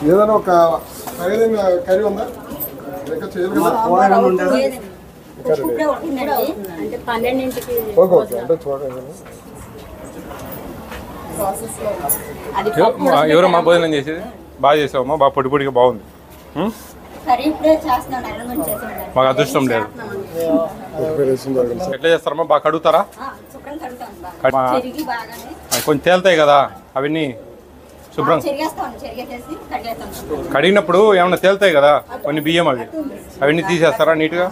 ఏదైనా ఒక కర్రీ ఉందా ఇంకా చేయాలి కదా అంటే 12ంటికి అంటే చూడండి ఎవరో మా భోజనం చేసేది బాగా చేసావమ్మా, బాగా పొడి పొడిగా బాగుంది. మాకు అదృష్టం లేదు. ఎట్లా చేస్తారమ్మా, బాగా కడుగుతారా? కొంచెం తేలుతాయి కదా అవన్నీ శుభ్రం కడిగినప్పుడు ఏమన్నా తేలుతాయి కదా కొన్ని బియ్యం, అవన్నీ తీసేస్తారా నీట్గా?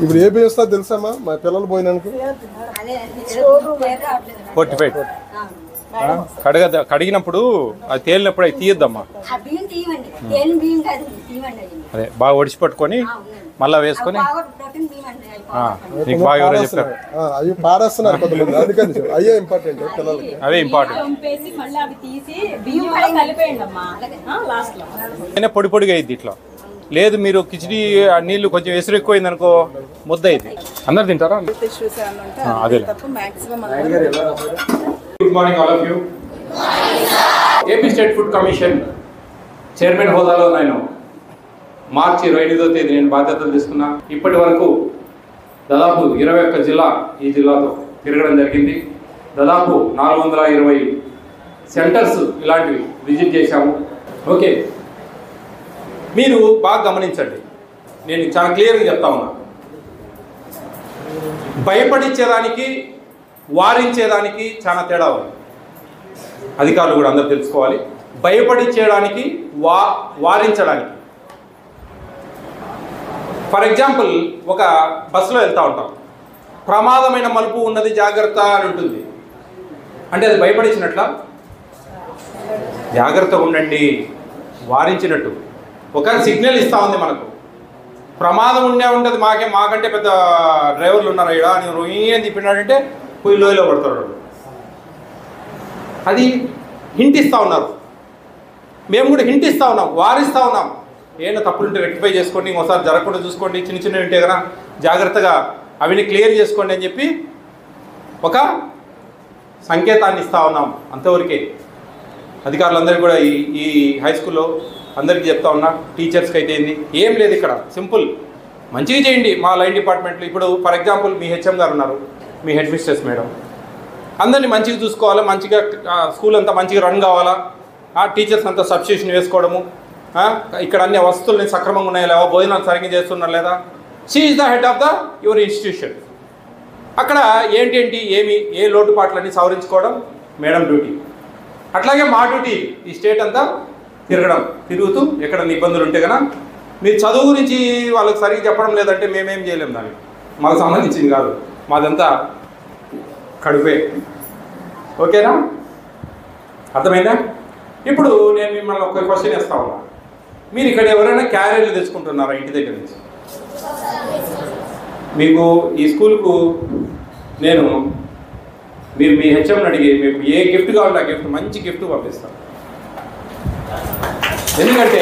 ఇప్పుడు ఏ బియ్యం వస్తుందో తెలుసామా మా పిల్లలు పోయినానికి? 45 కడిగినప్పుడు అది తేలినప్పుడు అవి తీయద్దమ్మా. అదే బాగా ఒడిచి పట్టుకొని మళ్ళా వేసుకొని నీకు బాగా ఎవరో చెప్పారు అవి పారేస్తున్నారు కొంతమంది, అందుకని అయ్యే ఇంపార్టెంట్ పిల్లలకి, అవే ఇంపార్టెంట్. పొడి పొడిగా అయింది ఇట్లా. లేదు మీరు కిచిడి నీళ్ళు కొంచెం ఎసురు ఎక్కువైంది అనుకో ముద్ద అయింది. అందరు తింటారా? అదే. Good morning all of you. AP state food commission chairman హోదాలో నేను మార్చి 28వ తేదీ నేను బాధ్యతలు తీసుకున్నా. ఇప్పటి వరకు దాదాపు 21 జిల్లా ఈ జిల్లాతో తిరగడం జరిగింది. దాదాపు 420 సెంటర్స్ ఇలాంటివి విజిట్ చేశాము. ఓకే, మీరు బాగా గమనించండి, నేను చాలా క్లియర్గా చెప్తా ఉన్నా. భయపడించేదానికి వారించేదానికి చాలా తేడా ఉంది. అధికారులు కూడా అందరూ తెలుసుకోవాలి. భయపడించేయడానికి వారించడానికి. ఫర్ ఎగ్జాంపుల్, ఒక బస్సులో వెళ్తూ ఉంటాం, ప్రమాదమైన మలుపు ఉన్నది జాగ్రత్త అని ఉంటుంది. అంటే అది భయపడించినట్ల? జాగ్రత్తగా ఉండండి, వారించినట్టు. ఒక సిగ్నల్ ఇస్తూ ఉంది మనకు, ప్రమాదం ఉండే ఉంటుంది. మాకంటే పెద్ద డ్రైవర్లు ఉన్నారు ఇక్కడ, నేను ఏం తిప్పినాడంటే పోయి లోయలో పడతాడు. అది హింట్ ఇస్తూ ఉన్నారు. మేము కూడా హింట్ ఇస్తూ ఉన్నాం, వారిస్తూ ఉన్నాం. ఏమైనా తప్పులుంటే రెక్టిఫై చేసుకోండి, ఇంకోసారి జరగకుండా చూసుకోండి, చిన్న చిన్నవి ఉంటే కదా జాగ్రత్తగా అవన్నీ క్లియర్ చేసుకోండి అని చెప్పి ఒక సంకేతాన్ని ఇస్తూ ఉన్నాం. అంతవరకే. అధికారులందరికీ కూడా ఈ హై స్కూల్లో అందరికీ చెప్తా ఉన్నా, టీచర్స్కి అయితే ఏంది ఏం లేదు ఇక్కడ, సింపుల్ మంచిగా చేయండి. మా లైన్ డిపార్ట్మెంట్లో ఇప్పుడు ఫర్ ఎగ్జాంపుల్ మీ హెచ్ఎం గారు ఉన్నారు, మీ హెడ్ మిస్ట్రెస్ మేడం, అందరినీ మంచిగా చూసుకోవాలి, మంచిగా స్కూల్ అంతా మంచిగా రన్ కావాలా, టీచర్స్ అంతా సబ్స్టిట్యూషన్ వేసుకోవడము, ఇక్కడ అన్ని వస్తువులు సక్రమంగా ఉన్నాయా లేవా, భోజనాలు సరిగ్గా చేస్తున్నారు లేదా. She is the head of the your institution. అక్కడ ఏంటి ఏ లోటుపాట్లన్నీ సవరించుకోవడం మేడం డ్యూటీ. అట్లాగే మా డ్యూటీ ఈ స్టేట్ అంతా తిరుగుతూ ఎక్కడ ఇబ్బందులు ఉంటే కనుక మీరు చదువు గురించి వాళ్ళకి సరిగ్గా చెప్పడం లేదంటే మేమేం చేయలేము, దాన్ని మాకు సంబంధించింది కాదు, మాదంతా కడుపే. ఓకేనా? అర్థమైందా? ఇప్పుడు నేను మిమ్మల్ని ఒక క్వశ్చన్ వేస్తా ఉన్నా. మీరు ఇక్కడ ఎవరైనా క్యారియర్లు తెచ్చుకుంటున్నారా ఇంటి దగ్గర నుంచి? మీకు ఈ స్కూల్కు నేను మీరు మీ హెచ్ఎంని అడిగి మీకు ఏ గిఫ్ట్ కావాలంటే ఆ గిఫ్ట్, మంచి గిఫ్ట్ పంపిస్తాను. ఎందుకంటే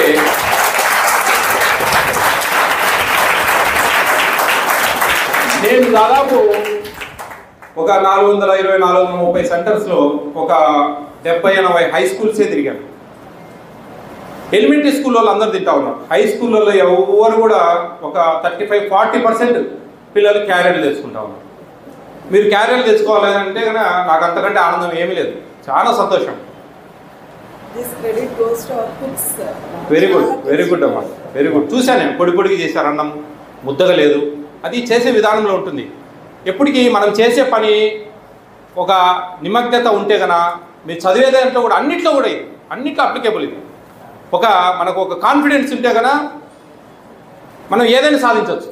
నేను దాదాపు ఒక 420-430 సెంటర్స్లో ఒక 70-80 హై స్కూల్సే తిరిగాను. ఎలిమెంటరీ స్కూల్ వాళ్ళు అందరూ తింటా ఉన్నారు. హై స్కూళ్ళల్లో ఎవరు కూడా ఒక 35-40% పిల్లలు క్యారియర్లు తెచ్చుకుంటా ఉన్నారు. మీరు క్యారియర్లు తెచ్చుకోవాలంటే కనుక నాకు అంతకంటే ఆనందం ఏమీ లేదు, చాలా సంతోషం. వెరీ గుడ్ అమ్మా, వెరీ గుడ్. చూశాను నేను, పొడిగా చేశారు, అన్నం ముద్దగా లేదు. అది చేసే విధానంలో ఉంటుంది. ఎప్పటికీ మనం చేసే పని ఒక నిమగ్నత ఉంటే కనుక మీరు చదివే దాంట్లో కూడా అన్నిట్లో అప్లికేబుల్ ఇది. మనకు ఒక కాన్ఫిడెన్స్ ఉంటే కనుక మనం ఏదైనా సాధించవచ్చు.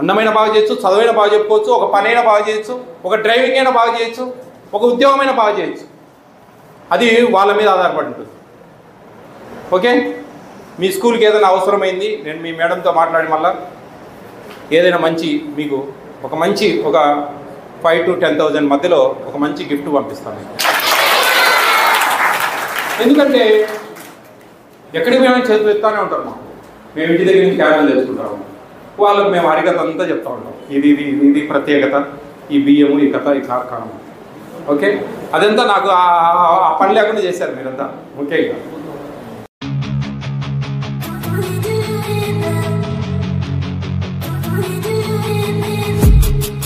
అన్నమైన బాగా చేయొచ్చు, చదువైనా బాగా చెప్పుకోవచ్చు, ఒక పనైనా బాగా చేయొచ్చు, ఒక డ్రైవింగ్ అయినా బాగా చేయొచ్చు, ఒక ఉద్యోగమైనా బాగా చేయొచ్చు. అది వాళ్ళ మీద ఆధారపడి ఉంటుంది. ఓకే, మీ స్కూల్కి ఏదైనా అవసరమైంది, నేను మీ మేడంతో మాట్లాడి మళ్ళీ ఏదైనా మీకు ఒక 5,000 to 10,000 మధ్యలో ఒక మంచి గిఫ్ట్ పంపిస్తాను. ఎందుకంటే ఎక్కడికి మేము చేతులు ఎత్తానే ఉంటారు. మేము ఇంటి దగ్గర నుంచి క్యారెలు తెచ్చుకుంటాము. వాళ్ళకు మేము హరికథ అంతా చెప్తా ఉంటాం. ఇది ప్రత్యేకత, ఈ బియ్యము, ఈ కథ, ఈ కార్ఖానం. ఓకే. అదంతా నాకు ఆ పని లేకుండా చేశారు మీరంతా ముఖ్యంగా. We do it.